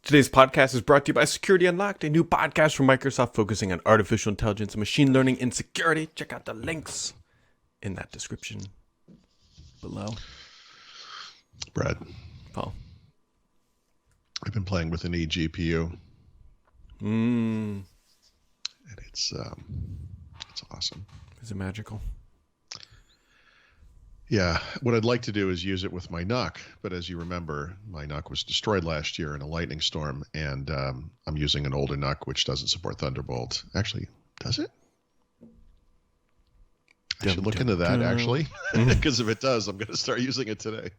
Today's podcast is brought to you by Security Unlocked, a new podcast from Microsoft focusing on artificial intelligence and machine learning and security. Check out the links in that description below. Brad, Paul. I've been playing with an eGPU. And it's awesome. Is it magical? Yeah, what I'd like to do is use it with my NUC, but as you remember, my NUC was destroyed last year in a lightning storm, and I'm using an older NUC which doesn't support Thunderbolt. Actually, does it? I should look into that, actually, because if it does, I'm going to start using it today.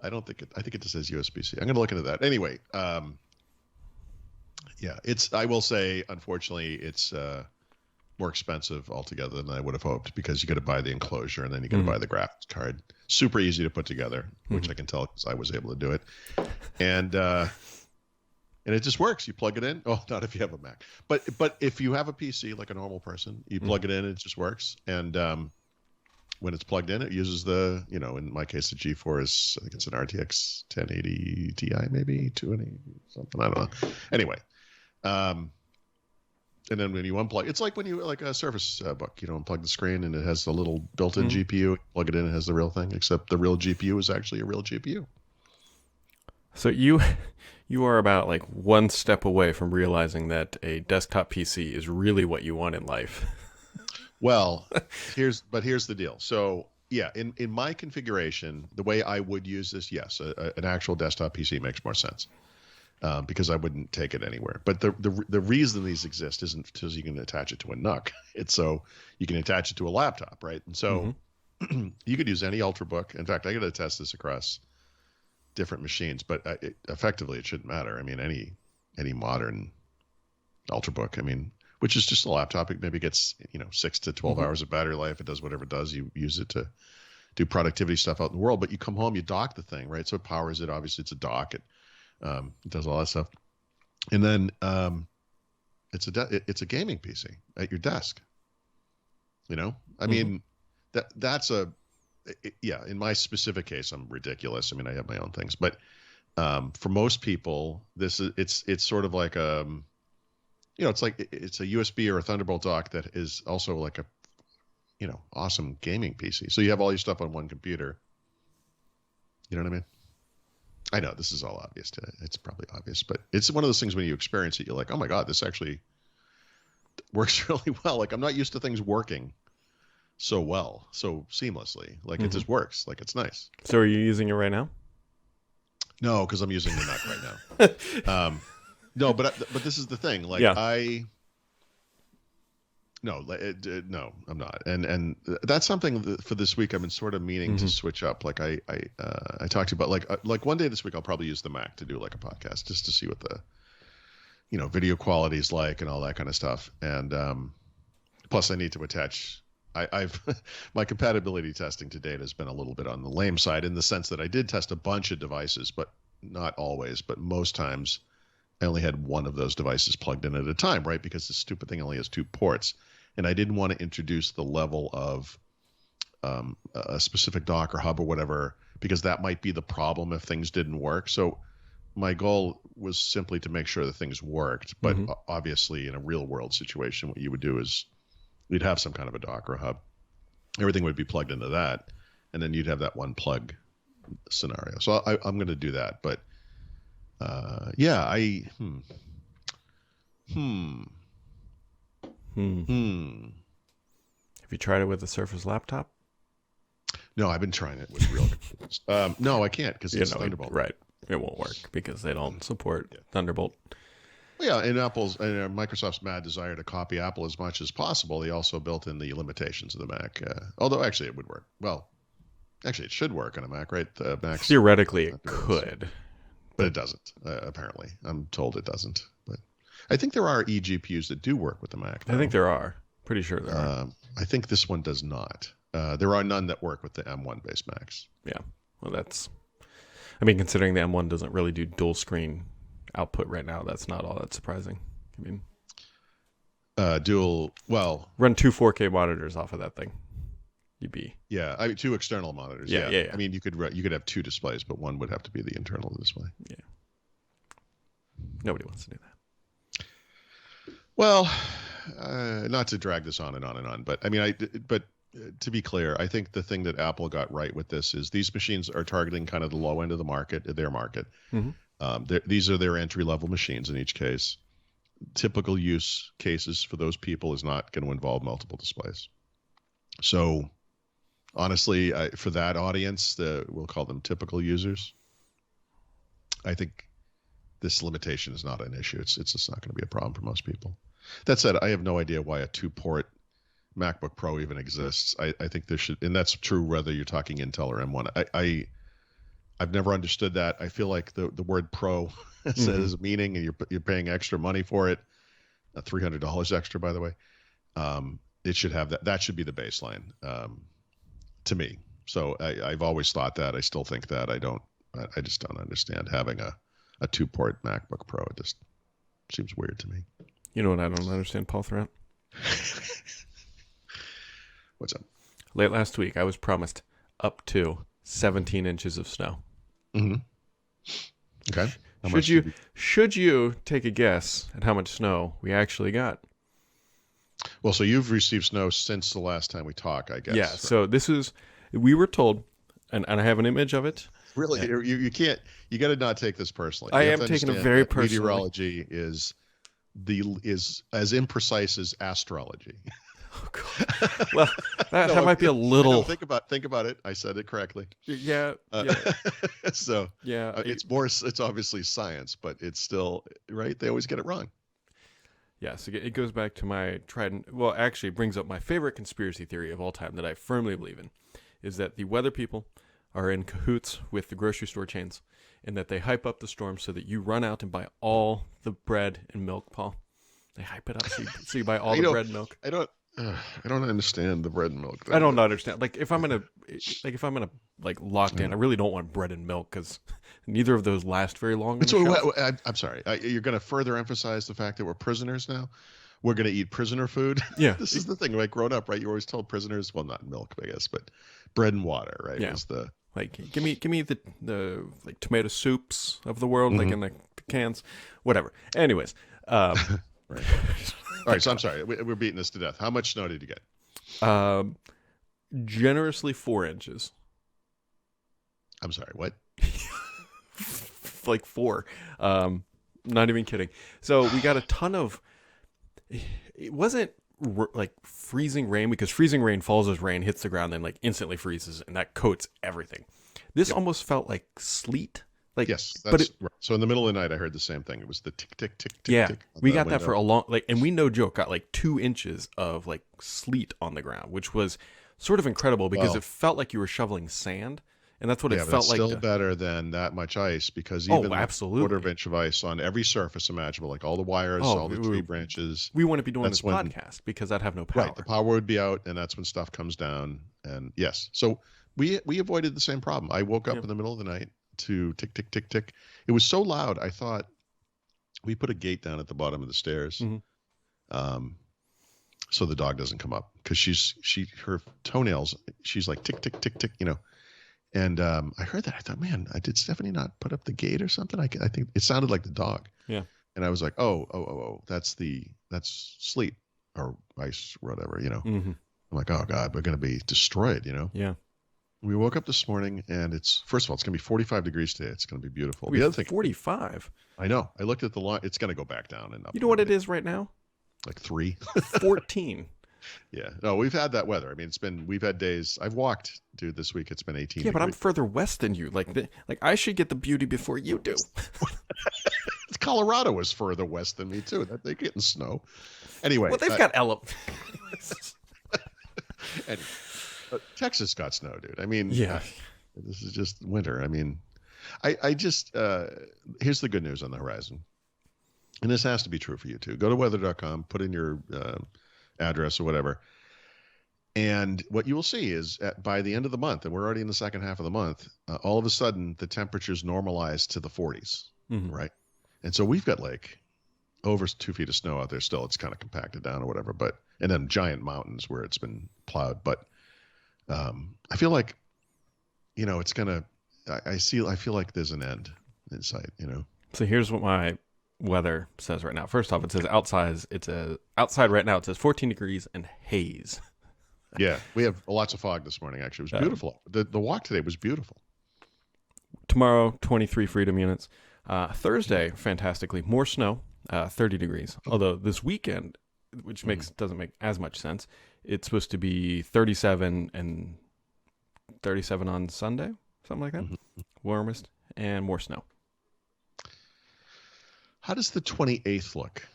I think it just says USB-C. I'm going to look into that. Anyway, yeah, I will say, unfortunately, it's more expensive altogether than I would have hoped, because you got to buy the enclosure and then you got to buy the graphics card. Super easy to put together, which I can tell because I was able to do it. And it just works. You plug it in. Oh, not if you have a Mac, but if you have a PC like a normal person, you plug it in, it just works. And when it's plugged in, it uses the, in my case, the GeForce, I think it's an RTX 1080 Ti, maybe 280 something. I don't know. Anyway. And then when you unplug, it's like when you like a Surface Book, unplug the screen and it has the little built-in GPU. Plug it in, it has the real thing, except the real GPU is actually a real GPU. So you are about like one step away from realizing that a desktop PC is really what you want in life. Well, here's the deal. So yeah, in my configuration, the way I would use this, yes, an actual desktop PC makes more sense. Because I wouldn't take it anywhere. But the reason these exist isn't because you can attach it to a NUC. It's so you can attach it to a laptop, right? And so you could use any Ultrabook. In fact, I got to test this across different machines, but effectively it shouldn't matter. I mean, any modern Ultrabook, which is just a laptop. It maybe gets 6 to 12 hours of battery life. It does whatever it does. You use it to do productivity stuff out in the world. But you come home, you dock the thing, right? So it powers it. Obviously, it's a dock. It does all that stuff, and then it's a gaming PC at your desk. That's in my specific case, I'm ridiculous. I have my own things, but for most people, it's sort of like it's a USB or a Thunderbolt dock that is also like a awesome gaming PC. So you have all your stuff on one computer. You know what I mean? I know this is all obvious today. It's probably obvious, but it's one of those things when you experience it, you're like, oh my God, this actually works really well. Like, I'm not used to things working so well, so seamlessly. Like it just works. Like it's nice. So are you using it right now? No, because I'm using the NUC right now. No, but this is the thing. Like No, I'm not. And that's something for this week I've been sort of meaning to switch up. Like I talked about like one day this week I'll probably use the Mac to do like a podcast just to see what the video quality is like and all that kind of stuff. And plus I need to attach. I've my compatibility testing to date has been a little bit on the lame side in the sense that I did test a bunch of devices, but not always. But most times I only had one of those devices plugged in at a time, right? Because this stupid thing only has 2 ports. And I didn't want to introduce the level of a specific dock or hub or whatever, because that might be the problem if things didn't work. So my goal was simply to make sure that things worked. But obviously in a real world situation, what you would do is you'd have some kind of a dock or a hub. Everything would be plugged into that. And then you'd have that one plug scenario. So I'm going to do that. But Have you tried it with a Surface laptop? No, I've been trying it with real computers. No, I can't because it's Thunderbolt. Right. It won't work because they don't support Thunderbolt. Well, yeah, and Microsoft's mad desire to copy Apple as much as possible, they also built in the limitations of the Mac. Although actually it would work. Well, actually it should work on a Mac, right? The Mac's theoretically it could. But it doesn't, apparently. I'm told it doesn't. But I think there are eGPUs that do work with the Mac, though. I think there are. Pretty sure there are. I think this one does not. There are none that work with the M1-based Macs. Yeah. Well, considering the M1 doesn't really do dual screen output right now, that's not all that surprising. Run 2 4K monitors off of that thing. you'd be. Yeah, I mean 2 external monitors. Yeah. I mean you could have 2 displays, but one would have to be the internal display. Yeah. Nobody wants to do that. Well, not to drag this on and on and on, but I mean, to be clear, I think the thing that Apple got right with this is these machines are targeting kind of the low end of the market, their market. These are their entry-level machines in each case. Typical use cases for those people is not going to involve multiple displays. So, honestly, for that audience, we'll call them typical users, I think this limitation is not an issue. It's just not going to be a problem for most people. That said, I have no idea why a 2-port MacBook Pro even exists. I think there should, and that's true whether you're talking Intel or M1. I've never understood that. I feel like the word Pro has a meaning, and you're paying extra money for it, $300 extra, by the way. It should have that. That should be the baseline to me. So I've always thought that. I still think that. I just don't understand having a 2-port MacBook Pro. It just seems weird to me. You know what I don't understand, Paul Thurrott? What's up? Late last week, I was promised up to 17 inches of snow. Mm-hmm. Okay. Should you take a guess at how much snow we actually got? Well, so you've received snow since the last time we talked, I guess. Yeah. Right? So we were told, and I have an image of it. Really, you can't. You got to not take this personally. I am taking it very personally. Meteorology is as imprecise as astrology. Oh, God. Well, that might be a little. Think about it. I said it correctly. Yeah. So yeah, it's obviously science, but it's still right. They always get it wrong. Yes, it goes back to my actually it brings up my favorite conspiracy theory of all time that I firmly believe in, is that the weather people are in cahoots with the grocery store chains, and that they hype up the storm so that you run out and buy all the bread and milk, Paul. They hype it up so you buy all the bread and milk. I don't understand the bread and milk thing. I don't understand. If I'm gonna locked in, I really don't want bread and milk because neither of those last very long. I'm sorry. You're going to further emphasize the fact that we're prisoners now. We're going to eat prisoner food. Yeah, this is the thing. Like growing up, right? You always told prisoners, well, not milk, I guess, but bread and water, right? Yeah. Was the give me the like tomato soups of the world, like in the cans, whatever. Anyways, right. All right, so I'm sorry. We're beating this to death. How much snow did you get? Generously 4 inches. I'm sorry, what? Like 4. Not even kidding. So we got a ton of. It wasn't like freezing rain, because freezing rain falls as rain, hits the ground, then like instantly freezes, and that coats everything. This almost felt like sleet. Like, yes, that's right. So in the middle of the night, I heard the same thing. It was the tick, tick, tick, tick. Yeah, tick we got that for a long, and we no joke got like 2 inches of like sleet on the ground, which was sort of incredible because it felt like you were shoveling sand, and that's what it felt like. Still better than that much ice, because even absolutely, a 1/4 inch of ice on every surface imaginable, like all the wires, all the tree branches. We wouldn't be doing this podcast because I'd have no power. Right, the power would be out, and that's when stuff comes down. And yes, so we avoided the same problem. I woke up in the middle of the night to tick, tick, tick, tick. It was so loud, I thought we put a gate down at the bottom of the stairs, so the dog doesn't come up, because her toenails, she's like tick, tick, tick, tick, And I heard that. I thought, man, did Stephanie not put up the gate or something? I think it sounded like the dog. Yeah. And I was like, oh, that's sleet or ice or whatever, I'm like, oh God, we're going to be destroyed, Yeah. We woke up this morning, and first of all, it's going to be 45 degrees today. It's going to be beautiful. The other thing, 45. I know. I looked at the line. It's going to go back down and up. You know what it is right now? Like 3. 14. Yeah. No, we've had that weather. I mean, we've had days. I've walked, dude, this week. It's been 18. Yeah, but I'm further west than you. Like I should get the beauty before you do. Colorado is further west than me too. They're getting snow. Anyway. Well, they've got Anyway. Texas got snow, dude. I mean, yeah, this is just winter. I mean, I just here's the good news on the horizon, and this has to be true for you too. Go to weather.com, put in your address or whatever, and what you will see is by the end of the month, and we're already in the second half of the month, all of a sudden the temperatures normalize to the 40s, right? And so we've got like over 2 feet of snow out there still. It's kind of compacted down or whatever, and then giant mountains where it's been plowed, but I feel like, it's gonna. I feel like there's an end in sight. So here's what my weather says right now. First off, it says outside right now. It says 14 degrees and haze. Yeah, we have lots of fog this morning. Actually, it was beautiful. The walk today was beautiful. Tomorrow, 23 freedom units. Thursday, fantastically, more snow, 30 degrees. Although this weekend, which doesn't make as much sense, it's supposed to be 37 and 37 on Sunday, something like that. Warmest and more snow. How does the 28th look?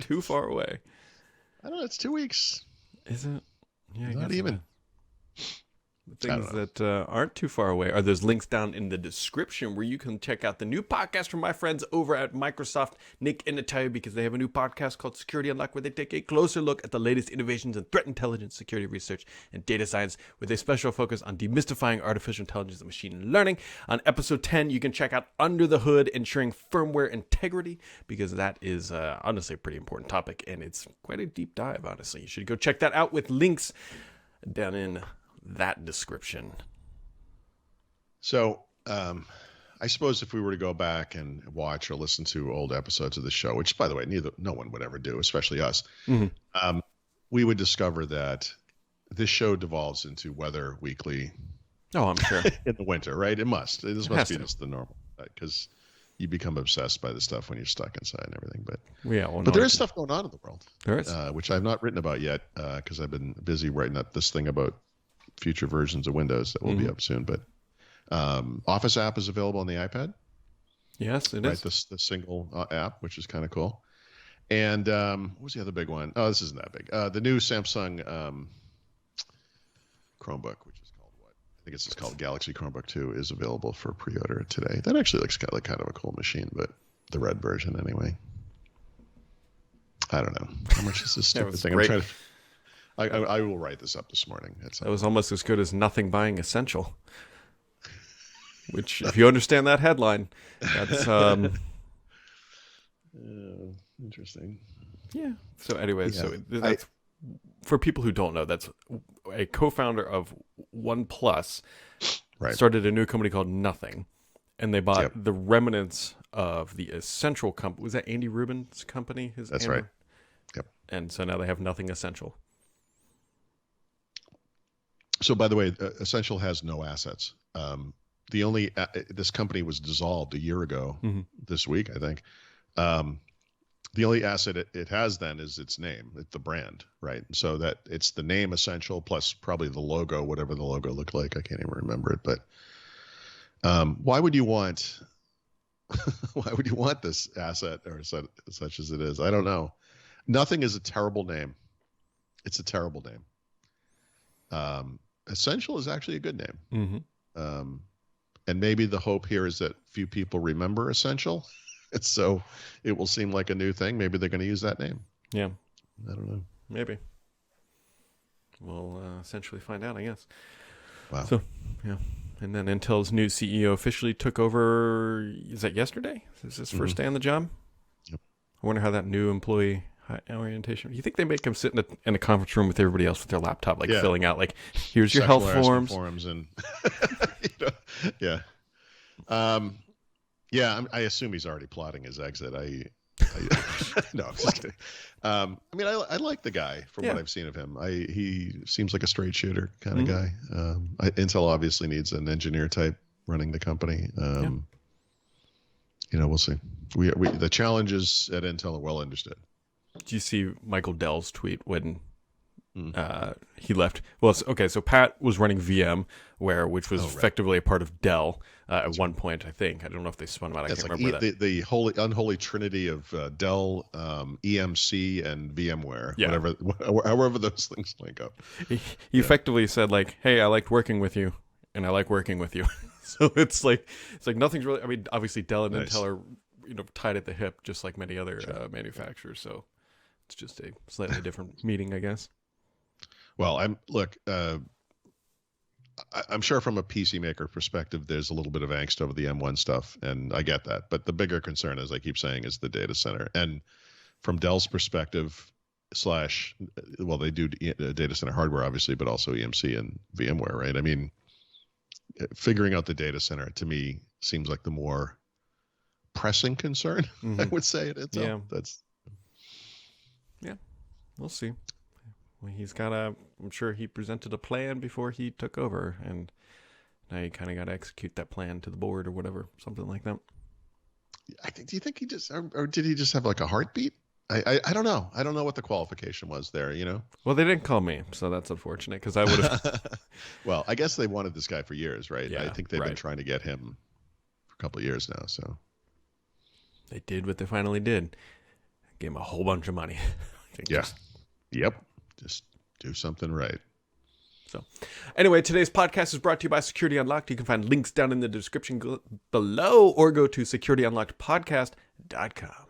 Too far away. I don't know. It's 2 weeks. Is it? Yeah, not even. The things that aren't too far away are those links down in the description where you can check out the new podcast from my friends over at Microsoft, Nick and Natalia, because they have a new podcast called Security Unlocked where they take a closer look at the latest innovations in threat intelligence, security research, and data science with a special focus on demystifying artificial intelligence and machine learning. On episode 10, you can check out Under the Hood, ensuring firmware integrity, because that is honestly a pretty important topic, and it's quite a deep dive, honestly. You should go check that out with links down in that description. So I suppose if we were to go back and watch or listen to old episodes of the show, which by the way no one would ever do, especially us, we would discover that this show devolves into Weather Weekly. Oh, I'm sure. In the winter, right? This must be just the normal, because you become obsessed by the stuff when you're stuck inside and everything. But but there is stuff going on in the world. There is, which I've not written about yet because I've been busy writing up this thing about future versions of Windows that will be up soon. But Office app is available on the iPad. Yes, it is. The single app, which is kind of cool. And what was the other big one? Oh, this isn't that big. The new Samsung Chromebook, which is called what? I think it's just called Galaxy Chromebook 2, is available for pre-order today. That actually looks like kind of a cool machine, but the red version anyway. I don't know. How much is this stupid thing? Great. I'm trying to... I will write this up this morning. That was almost as good as Nothing Buying Essential. Which, if you understand that headline, that's interesting. Yeah. So anyway, that's for people who don't know, that's a co-founder of OnePlus. Right. Started a new company called Nothing, and they bought the remnants of the Essential company. Was that Andy Rubin's company? That's right. Yep. And so now they have Nothing Essential. So, by the way, Essential has no assets. The only this company was dissolved a year ago this week, I think. The only asset it has then is its name, the brand, right? So that it's the name Essential plus probably the logo, whatever the logo looked like. I can't even remember it. But why would you want this asset or such as it is? I don't know. Nothing is a terrible name. It's a terrible name. Essential is actually a good name. And maybe the hope here is that few people remember Essential. And so it will seem like a new thing. Maybe they're going to use that name. Yeah. I don't know. Maybe. We'll essentially find out, I guess. Wow. So, yeah. And then Intel's new CEO officially took over, is that yesterday? Is this his first day on the job? Yep. I wonder how that new employee orientation. You think they make him sit in a conference room with everybody else with their laptop, filling out, here's your health forms and yeah. I assume he's already plotting his exit. No, I'm just kidding. I like the guy from what I've seen of him. He seems like a straight shooter kind of guy. Intel obviously needs an engineer type running the company. We'll see. We the challenges at Intel are well understood. Do you see Michael Dell's tweet when he left? Well, so Pat was running VMware, which was effectively a part of Dell at one point, I think. I don't know if they spun them out. I can't remember that. The unholy trinity of Dell, EMC, and VMware, however those things link up. He effectively said, hey, I liked working with you, and I like working with you. So it's like nothing's really, obviously Dell and Intel are tied at the hip, just like many other manufacturers. So it's just a slightly different meeting, I guess. Well, I'm sure from a PC maker perspective, there's a little bit of angst over the M1 stuff, and I get that. But the bigger concern, as I keep saying, is the data center. And from Dell's perspective, slash, well, they do data center hardware, obviously, but also EMC and VMware, right? I mean, figuring out the data center to me seems like the more pressing concern. I would say at Intel. Yeah. That's We'll see. Well, I'm sure he presented a plan before he took over, and now you kind of got to execute that plan to the board or whatever, something like that. do you think he just, or did he just have like a heartbeat? I don't know. I don't know what the qualification was there, you know? Well, they didn't call me, so that's unfortunate because I would have. Well, I guess they wanted this guy for years, right? Yeah, I think they've been trying to get him for a couple of years now, so. They did what they finally did. Gave him a whole bunch of money. Yeah. Yep. Just do something right. So, anyway, today's podcast is brought to you by Security Unlocked. You can find links down in the description below or go to securityunlockedpodcast.com.